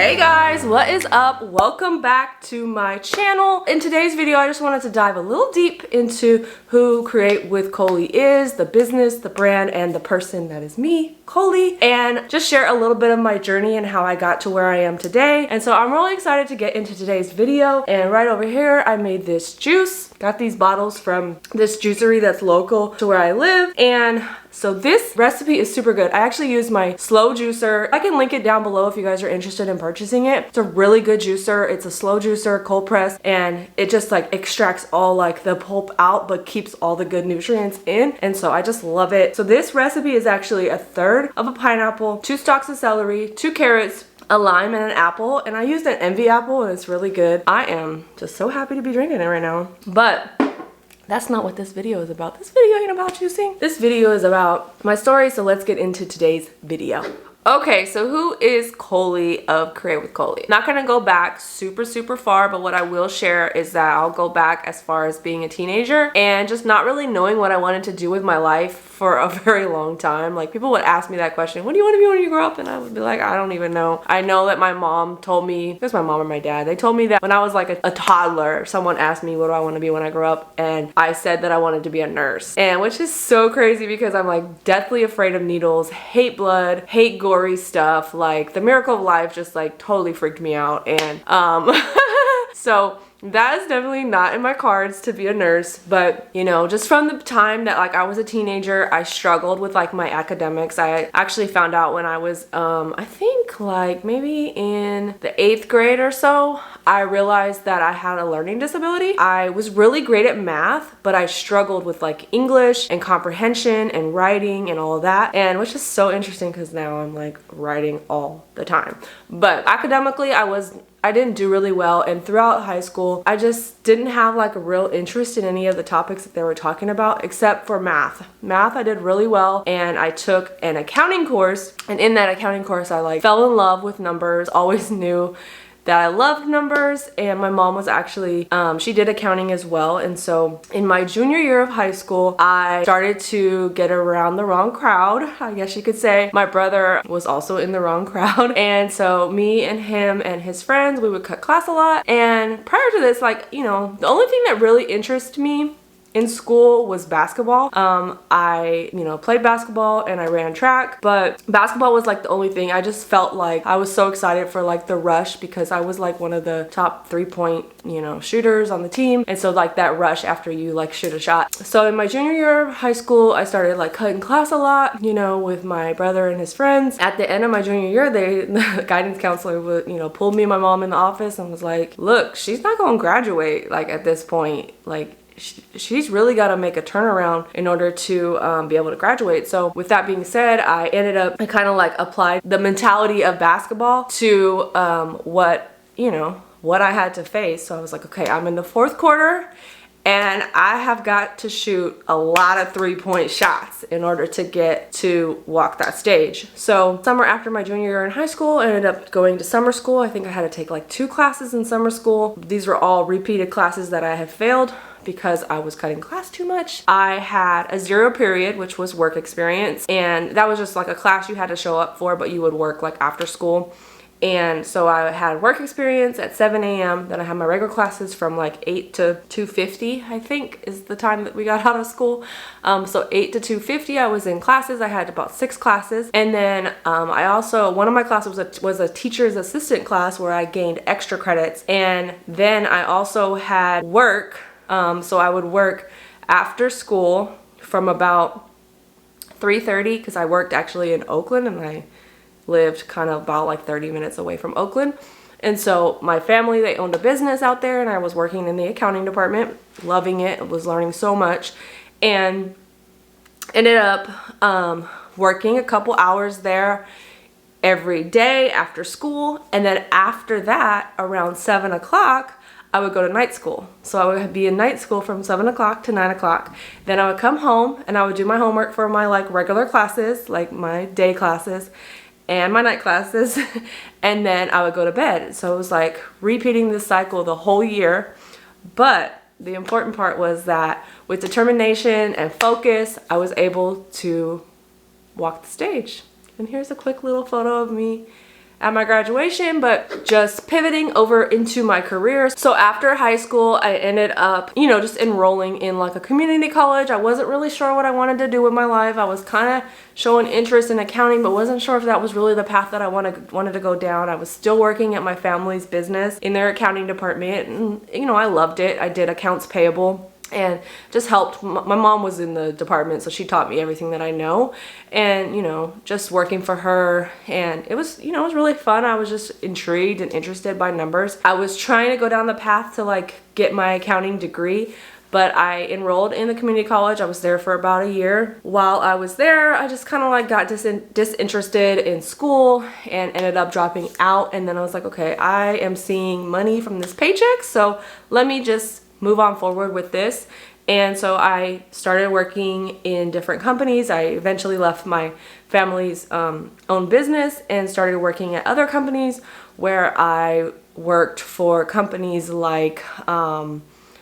Hey guys, what is up? Welcome back to my channel. In today's video, I just wanted to dive a little deep into who Create with Coley is, the business, the brand, and the person that is me, Coley, and just share a little bit of my journey and how I got to where I am today. And so I'm really excited to get into today's video. And right over here, I made this juice. Got these bottles from this juicery that's local to where I live. And so this recipe is super good. I actually use my slow juicer. I can link it down below if you guys are interested in purchasing it. It's a really good juicer. It's a slow juicer, cold press, and it just like extracts all like the pulp out but keeps all the good nutrients in. And so I just love it. So this recipe is actually a third of a pineapple, 2 stalks of celery, 2 carrots, a lime, and an apple, and I used an envy apple and it's really good. I am just so happy to be drinking it right now. But that's not what this video is about. This video ain't about juicing. This video is about my story, so let's get into today's video. Okay, so who is Coley of Create with Coley? Not gonna go back super far, but what I will share is that I'll go back as far as being a teenager and just not really knowing what I wanted to do with my life for a very long time. Like, people would ask me that question, what do you want to be when you grow up? And I would be like, I don't even know. I know that my mom told me, it was my mom or my dad, they told me that when I was like a toddler, someone asked me what do I want to be when I grow up, and I said that I wanted to be a nurse. And which is so crazy because I'm like deathly afraid of needles, hate blood, hate gory stuff. Like, the Miracle of Life just like totally freaked me out. And so that is definitely not in my cards to be a nurse. But you know, just from the time that like I was a teenager, I struggled with like my academics. I actually found out when I was I think like maybe in the 8th grade or so, I realized that I had a learning disability. I was really great at math, but I struggled with like English and comprehension and writing and all of that, and which is so interesting because now I'm like writing all the time. But academically, I didn't do really well, and throughout high school I just didn't have like a real interest in any of the topics that they were talking about except for math. Math I did really well, and I took an accounting course, and in that accounting course I like fell in love with numbers. Always knew that I loved numbers, and my mom was actually, she did accounting as well. And so in my junior year of high school, I started to get around the wrong crowd, I guess you could say. My brother was also in the wrong crowd, and so me and him and his friends, we would cut class a lot. And prior to this, like, you know, the only thing that really interested me in school was basketball. I, you know, played basketball and I ran track, but basketball was like the only thing. I just felt like I was so excited for like the rush because I was like one of the top 3-point, you know, shooters on the team. And so like that rush after you like shoot a shot. So in my junior year of high school, I started like cutting class a lot, you know, with my brother and his friends. At the end of my junior year, the guidance counselor would, you know, pulled me and my mom in the office and was like, look, she's not gonna graduate like at this point. Like, she's really got to make a turnaround in order to be able to graduate. So with that being said, I kind of like applied the mentality of basketball to what I had to face. So I was like, okay, I'm in the 4th quarter and I have got to shoot a lot of 3-point shots in order to get to walk that stage. So summer after my junior year in high school, I ended up going to summer school. I think I had to take like 2 classes in summer school. These were all repeated classes that I had failed because I was cutting class too much. I had a 0 period, which was work experience, and that was just like a class you had to show up for, but you would work like after school. And so I had work experience at 7 a.m. Then I had my regular classes from like 8 to 2:50, I think is the time that we got out of school. So 8 to 2:50 I was in classes. I had about 6 classes. And then I also, one of my classes was a teacher's assistant class where I gained extra credits. And then I also had work. So I would work after school from about 3:30 because I worked actually in Oakland and I lived kind of about like 30 minutes away from Oakland. And so my family, they owned a business out there and I was working in the accounting department, loving it, was learning so much, and ended up working a couple hours there every day after school. And then after that, around 7 o'clock, I would go to night school. So I would be in night school from 7 o'clock to 9 o'clock. Then I would come home and I would do my homework for my like regular classes, like my day classes and my night classes. And then I would go to bed. So it was like repeating this cycle the whole year. But the important part was that with determination and focus, I was able to walk the stage. And here's a quick little photo of me at my graduation, but just pivoting over into my career. So after high school, I ended up, you know, just enrolling in like a community college. I wasn't really sure what I wanted to do with my life. I was kind of showing interest in accounting, but wasn't sure if that was really the path that I wanted to go down. I was still working at my family's business in their accounting department, and you know, I loved it. I did accounts payable and just helped. My mom was in the department, so she taught me everything that I know, and you know, just working for her, and it was, you know, it was really fun. I was just intrigued and interested by numbers. I was trying to go down the path to like get my accounting degree, but I enrolled in the community college. I was there for about a year. While I was there, I just kind of like got disinterested in school and ended up dropping out. And then I was like, okay, I am seeing money from this paycheck, so let me just move on forward with this. And so I started working in different companies. I eventually left my family's own business and started working at other companies, where I worked for companies like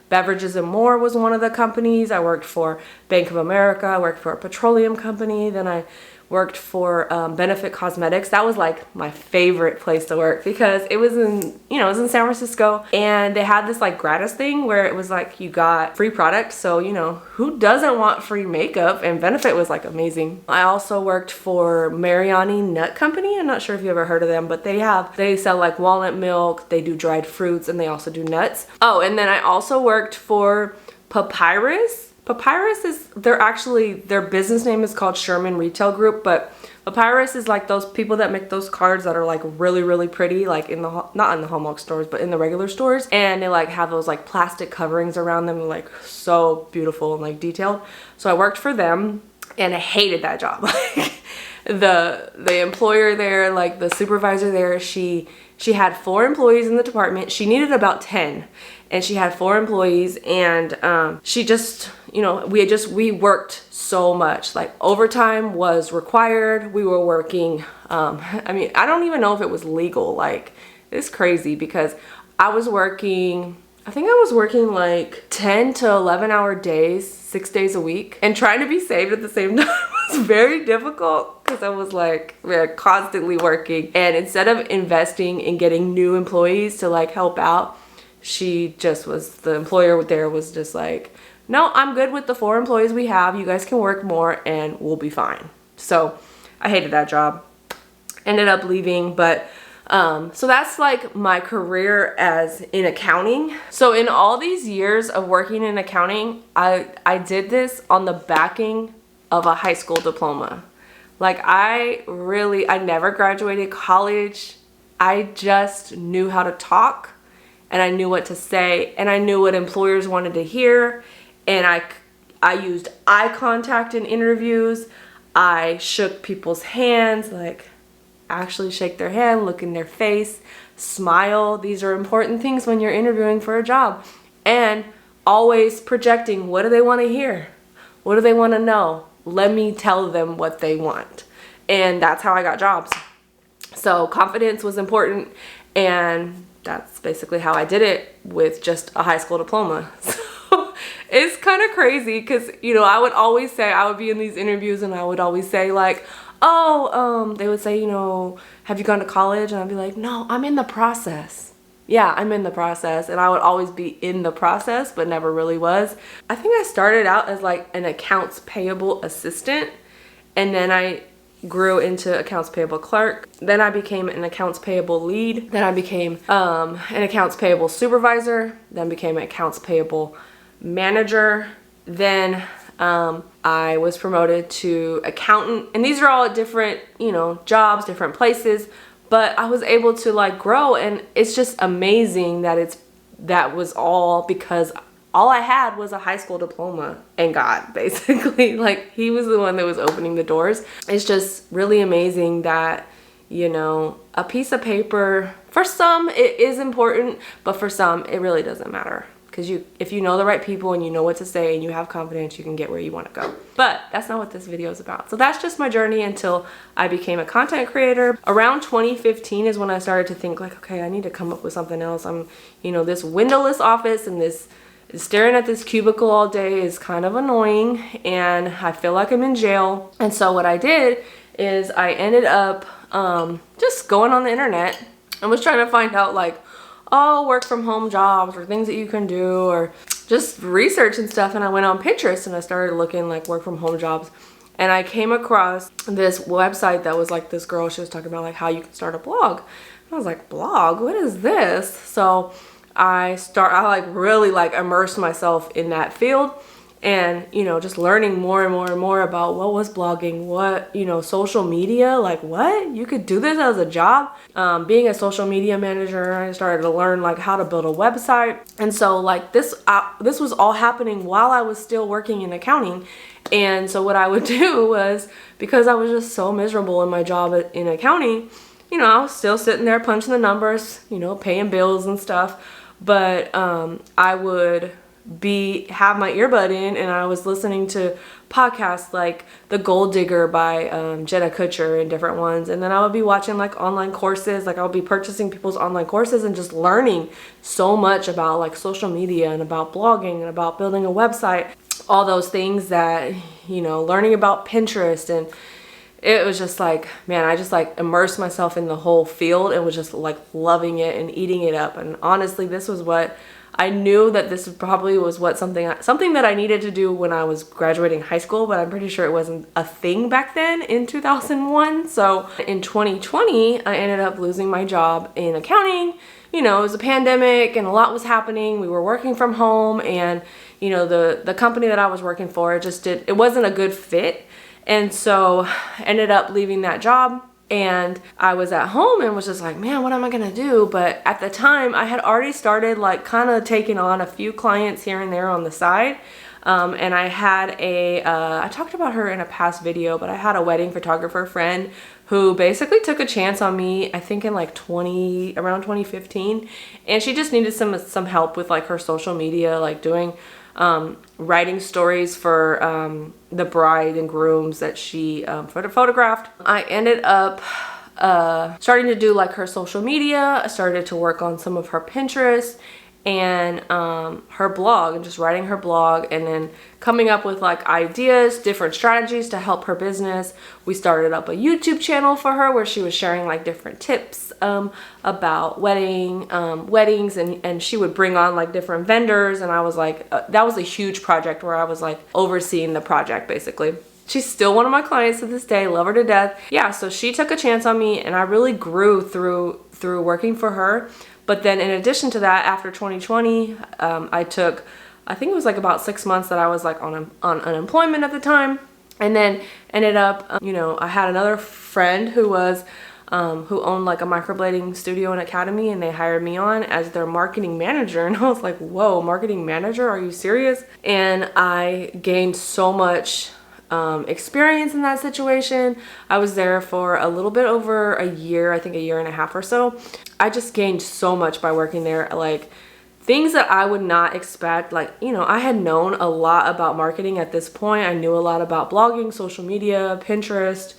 Beverages and More was one of the companies. I worked for Bank of America. I worked for a petroleum company. Then I worked for Benefit Cosmetics. That was like my favorite place to work because it was in, you know, it was in San Francisco, and they had this like gratis thing where it was like you got free products. So, you know, who doesn't want free makeup? And Benefit was like amazing. I also worked for Mariani Nut Company. I'm not sure if you ever heard of them, but they sell like walnut milk, they do dried fruits, and they also do nuts. Oh, and then I also worked for Papyrus. Papyrus is, their business name is called Sherman Retail Group, but Papyrus is like those people that make those cards that are like really, really pretty, like in the, not in the Hallmark stores, but in the regular stores. And they like have those like plastic coverings around them, like so beautiful and like detailed. So I worked for them and I hated that job. Like the employer there, like the supervisor there, she had 4 employees in the department. She needed about 10. And she had 4 employees, and she just, you know, we worked so much. Like overtime was required. We were working, I mean, I don't even know if it was legal. Like it's crazy because I think I was working like 10 to 11 hour days, 6 days a week, and trying to be saved at the same time was very difficult because I was like, we're constantly working. And instead of investing in getting new employees to like help out, the employer there was just like, no, I'm good with the 4 employees we have. You guys can work more and we'll be fine. So I hated that job. Ended up leaving, but so that's like my career as in accounting. So in all these years of working in accounting, I did this on the backing of a high school diploma. Like I never graduated college. I just knew how to talk, and I knew what to say, and I knew what employers wanted to hear, and I used eye contact in interviews. I shook people's hands, like actually shake their hand, look in their face, smile. These are important things when you're interviewing for a job. And always projecting, what do they want to hear? What do they want to know? Let me tell them what they want. And that's how I got jobs. So confidence was important, and that's basically how I did it with just a high school diploma. So it's kind of crazy because, you know, I would always say, I would be in these interviews and I would always say like, oh, they would say, you know, have you gone to college? And I'd be like, no, I'm in the process. Yeah, I'm in the process. And I would always be in the process, but never really was. I think I started out as like an accounts payable assistant, and then I grew into accounts payable clerk. Then I became an accounts payable lead. Then I became an accounts payable supervisor. Then became an accounts payable manager. Then I was promoted to accountant. And these are all different, you know, jobs, different places. But I was able to like grow, and it's just amazing that was all because all I had was a high school diploma and God, basically. Like he was the one that was opening the doors. It's just really amazing that, you know, a piece of paper, for some it is important, but for some it really doesn't matter. Because if you know the right people and you know what to say and you have confidence, you can get where you want to go. But that's not what this video is about. So that's just my journey until I became a content creator. Around 2015 is when I started to think like, okay, I need to come up with something else. You know, this windowless office and this staring at this cubicle all day is kind of annoying, and I feel like I'm in jail. And so what I did is I ended up just going on the internet and was trying to find out like, oh, work from home jobs or things that you can do, or just research and stuff. And I went on Pinterest and I started looking like work from home jobs. And I came across this website that was like this girl, she was talking about like how you can start a blog. And I was like, blog? What is this? So I like really like immersed myself in that field, and you know, just learning more and more and more about what was blogging, what, you know, social media, like what you could do this as a job. Being a social media manager, I started to learn like how to build a website. And so like this was all happening while I was still working in accounting. And so what I would do was, because I was just so miserable in my job in accounting, you know, I was still sitting there punching the numbers, you know, paying bills and stuff. But I would have my earbud in and I was listening to podcasts like The Gold Digger by Jenna Kutcher and different ones. And then I would be watching like online courses, like I would be purchasing people's online courses and just learning so much about like social media and about blogging and about building a website, all those things that, you know, learning about Pinterest. And it was just like, man, I just like immersed myself in the whole field and was just like loving it and eating it up. And honestly, this was what I knew, that this probably was what something that I needed to do when I was graduating high school, but I'm pretty sure it wasn't a thing back then in 2001. So in 2020, I ended up losing my job in accounting. You know, it was a pandemic and a lot was happening. We were working from home, and you know, the company that I was working for, it wasn't a good fit. And so I ended up leaving that job, and I was at home and was just like, man, what am I gonna do? But at the time I had already started like kind of taking on a few clients here and there on the side. And I had I talked about her in a past video, but I had a wedding photographer friend who basically took a chance on me, I think in like around 2015. And she just needed some help with like her social media, like doing writing stories for the bride and grooms that she photographed. I ended up starting to do like her social media. I started to work on some of her Pinterest and her blog, and just writing her blog, and then coming up with like ideas, different strategies to help her business. We started up a YouTube channel for her where she was sharing like different tips about weddings, and she would bring on like different vendors. And I was like, that was a huge project where I was like overseeing the project basically. She's still one of my clients to this day, love her to death. Yeah, so she took a chance on me, and I really grew through working for her. But then in addition to that, after 2020, I think it was like about 6 months that I was like on unemployment at the time. And then ended up, you know, I had another friend who owned like a microblading studio and academy, and they hired me on as their marketing manager. And I was like, whoa, marketing manager? Are you serious? And I gained so much experience in that situation. I was there for a little bit over a year, I think a year and a half or so. I just gained so much by working there, like things that I would not expect. Like, you know, I had known a lot about marketing at this point. I knew a lot about blogging, social media, Pinterest,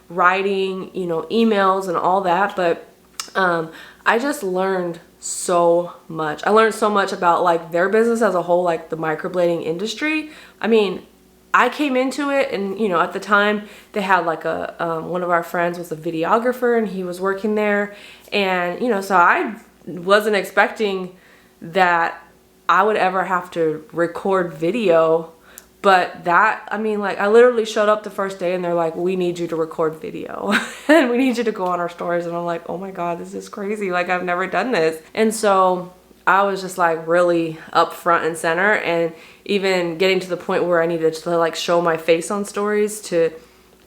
writing, you know, emails and all that. But I just learned so much. I learned so much about like their business as a whole, like the microblading industry. I mean, I came into it, and you know, at the time they had like one of our friends was a videographer, and he was working there. And you know, so I wasn't expecting that I would ever have to record video. But that, I mean, like I literally showed up the first day and they're like, we need you to record video and we need you to go on our stories. And I'm like, oh my God, this is crazy. Like I've never done this. And so I was just like really up front and center, and even getting to the point where I needed to like show my face on stories to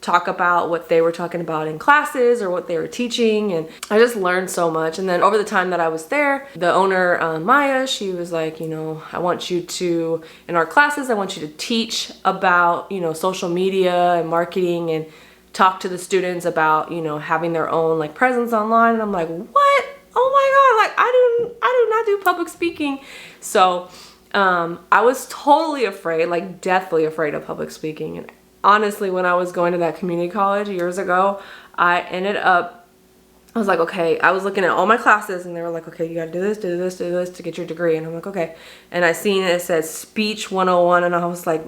talk about what they were talking about in classes or what they were teaching. And I just learned so much. And then over the time that I was there, the owner, Maya, she was like, you know, I want you to, in our classes, I want you to teach about, you know, social media and marketing, and talk to the students about, you know, having their own like presence online. And I'm like, what? Oh my God, like I do not do public speaking. So I was totally afraid, like deathly afraid of public speaking. And honestly, when I was going to that community college years ago, I was like, okay, I was looking at all my classes and they were like, okay, you gotta do this, do this, do this to get your degree. And I'm like, okay. And I seen it said speech 101, and I was like,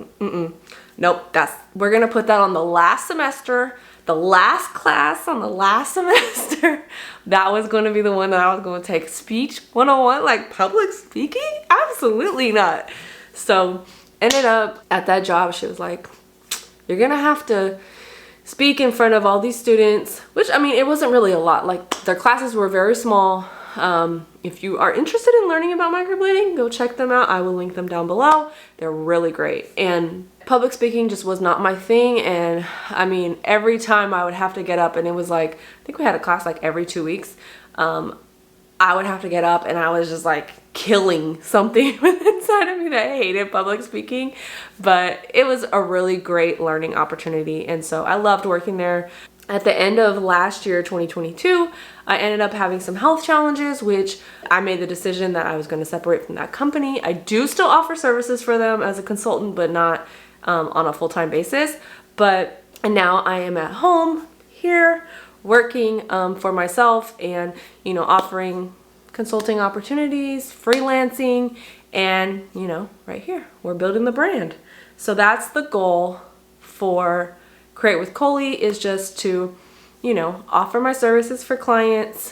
nope, we're gonna put that on the last semester the last class on the last semester, that was going to be the one that I was going to take. Speech 101, like public speaking? Absolutely not. So ended up at that job, she was like, you're going to have to speak in front of all these students, which, I mean, it wasn't really a lot. Like, their classes were very small. If you are interested in learning about microblading, go check them out. I will link them down below. They're really great. And public speaking just was not my thing. And I mean, every time I would have to get up, and it was like, I think we had a class like every 2 weeks. I would have to get up and I was just like killing something inside of me that hated public speaking. But it was a really great learning opportunity. And so I loved working there. At the end of last year, 2022, I ended up having some health challenges, which I made the decision that I was going to separate from that company. I do still offer services for them as a consultant, but not on a full-time basis. And now I am at home here working for myself and, you know, offering consulting opportunities, freelancing, and, you know, right here, we're building the brand. So that's the goal for Create with Coley, is just to, you know, offer my services for clients,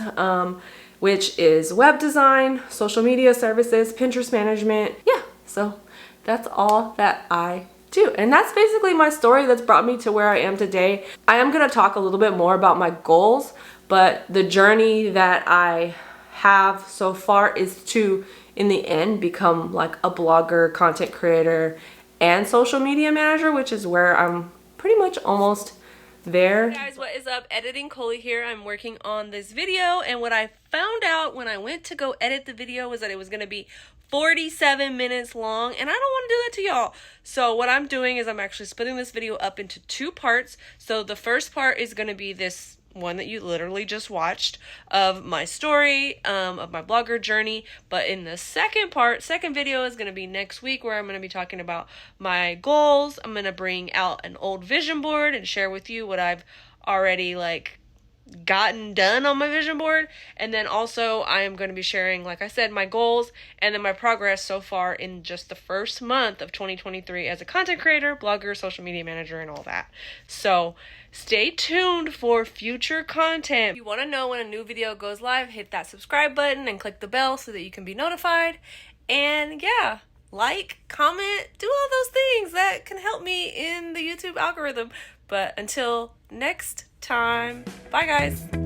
which is web design, social media services, Pinterest management. Yeah, so that's all that I do. And that's basically my story that's brought me to where I am today. I am going to talk a little bit more about my goals, but the journey that I have so far is to, in the end, become like a blogger, content creator, and social media manager, which is where I'm pretty much almost there. Hey guys, what is up? Editing Coley here. I'm working on this video, and what I found out when I went to go edit the video was that it was going to be 47 minutes long, and I don't want to do that to y'all. So what I'm doing is I'm actually splitting this video up into 2 parts. So the first part is going to be this one that you literally just watched of my story, of my blogger journey. But in the second video is going to be next week, where I'm going to be talking about my goals. I'm going to bring out an old vision board and share with you what I've already like gotten done on my vision board. And then also I am going to be sharing, like I said, my goals and then my progress so far in just the first month of 2023 as a content creator, blogger, social media manager, and all that. So stay tuned for future content. If you want to know when a new video goes live, hit that subscribe button and click the bell so that you can be notified. And yeah, like, comment, do all those things that can help me in the YouTube algorithm. But until next time, bye guys.